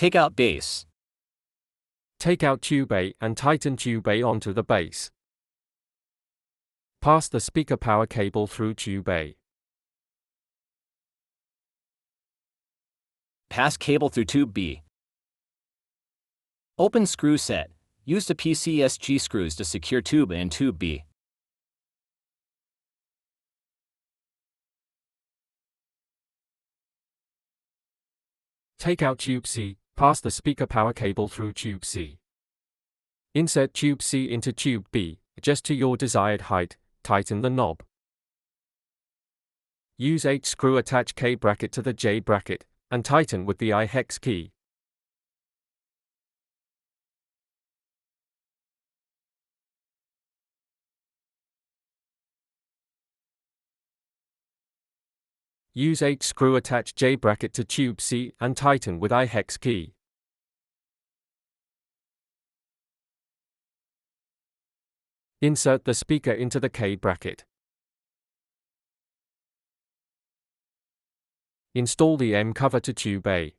Take out base. Take out tube A and tighten tube A onto the base. Pass the speaker power cable through tube A. Pass cable through tube B. Open screw set. Use the PCSG screws to secure tube A and tube B. Take out tube C. Pass the speaker power cable through tube C. Insert tube C into tube B, adjust to your desired height, tighten the knob. Use H screw attach K bracket to the J bracket, and tighten with the I hex key. Use H screw attach J bracket to tube C and tighten with I hex key. Insert the speaker into the K bracket. Install the M cover to tube A.